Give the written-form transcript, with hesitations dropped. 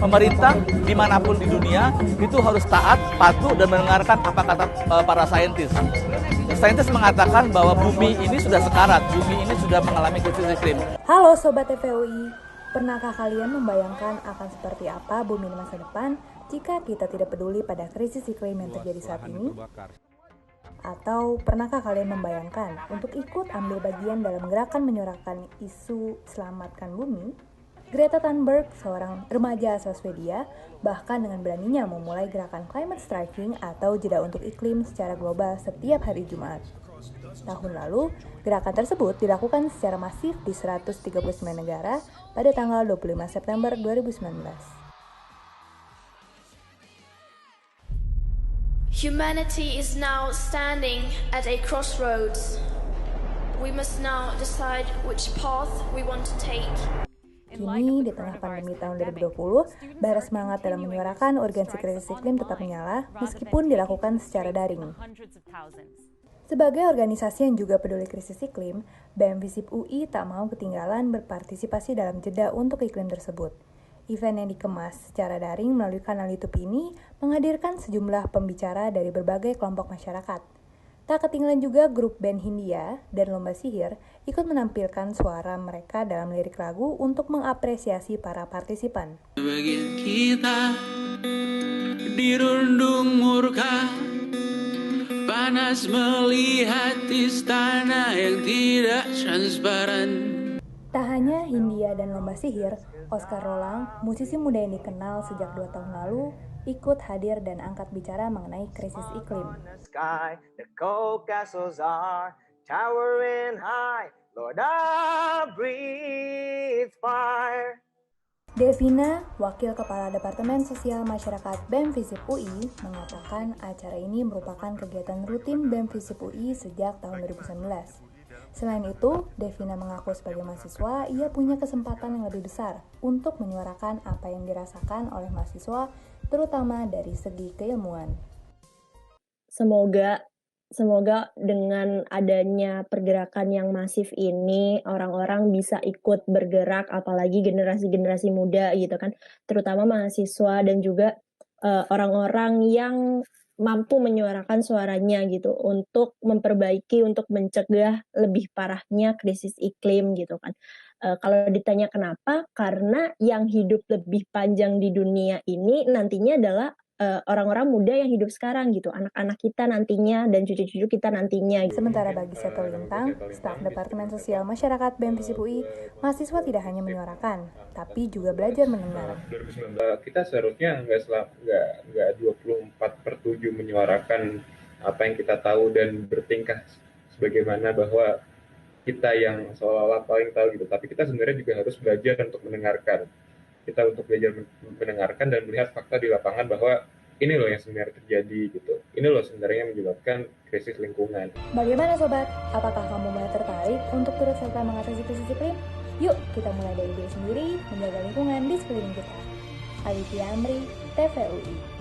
pemerintah dimanapun di dunia itu harus taat, patuh, dan mendengarkan apa kata para saintis. Saintis mengatakan bahwa bumi ini sudah sekarat, bumi ini sudah mengalami krisis iklim. Halo Sobat TVUI, pernahkah kalian membayangkan akan seperti apa bumi di masa depan jika kita tidak peduli pada krisis iklim yang terjadi saat ini? Atau pernahkah kalian membayangkan untuk ikut ambil bagian dalam gerakan menyuarakan isu selamatkan bumi? Greta Thunberg, seorang remaja asal Swedia, bahkan dengan beraninya memulai gerakan climate striking atau jeda untuk iklim secara global setiap hari Jumat. Tahun lalu, gerakan tersebut dilakukan secara masif di 139 negara pada tanggal 25 September 2019. Humanity is now standing at a crossroads. We must now decide which path we want to take. Kini, di tengah pandemi tahun 2020, bara semangat dalam menyuarakan urgensi krisis iklim tetap menyala meskipun dilakukan secara daring. Sebagai organisasi yang juga peduli krisis iklim, BEM Visip UI tak mau ketinggalan berpartisipasi dalam jeda untuk iklim tersebut. Event yang dikemas secara daring melalui kanal YouTube ini menghadirkan sejumlah pembicara dari berbagai kelompok masyarakat. Tak ketinggalan juga grup band Hindia dan Lomba Sihir ikut menampilkan suara mereka dalam lirik lagu untuk mengapresiasi para partisipan. Bagian kita dirundung murka, panas melihat istana yang tidak transparan. Tak hanya Hindia dan Lomba Sihir, Oscar Rolang, musisi muda yang dikenal sejak 2 tahun lalu, ikut hadir dan angkat bicara mengenai krisis iklim. Devina, wakil kepala Departemen Sosial Masyarakat BEM Visip UI, mengatakan acara ini merupakan kegiatan rutin BEM Visip UI sejak tahun 2019. Selain itu, Devina mengaku sebagai mahasiswa, ia punya kesempatan yang lebih besar untuk menyuarakan apa yang dirasakan oleh mahasiswa, terutama dari segi keilmuan. Semoga dengan adanya pergerakan yang masif ini, orang-orang bisa ikut bergerak, apalagi generasi-generasi muda gitu kan, terutama mahasiswa dan juga orang-orang yang mampu menyuarakan suaranya gitu untuk memperbaiki, untuk mencegah lebih parahnya krisis iklim gitu kan. Kalau ditanya kenapa, karena yang hidup lebih panjang di dunia ini nantinya adalah orang-orang muda yang hidup sekarang gitu, anak-anak kita nantinya dan cucu-cucu kita nantinya. Sementara bagi Seto Lintang, staf Departemen Sosial Masyarakat BEM Visip UI, mahasiswa tidak hanya menyuarakan, tapi juga belajar mendengar. Kita seharusnya nggak 24/7 menyuarakan apa yang kita tahu dan bertingkah sebagaimana bahwa kita yang seolah-olah paling tahu gitu, tapi kita sebenarnya juga harus belajar untuk mendengarkan. Kita untuk belajar mendengarkan dan melihat fakta di lapangan bahwa ini loh yang sebenarnya terjadi gitu. Ini loh sebenarnya yang menyebabkan krisis lingkungan. Bagaimana sobat? Apakah kamu mulai tertarik untuk turut serta mengatasi krisis iklim? Yuk kita mulai dari diri sendiri, menjaga lingkungan di sekeliling kita. Aditya Amri, TVUI.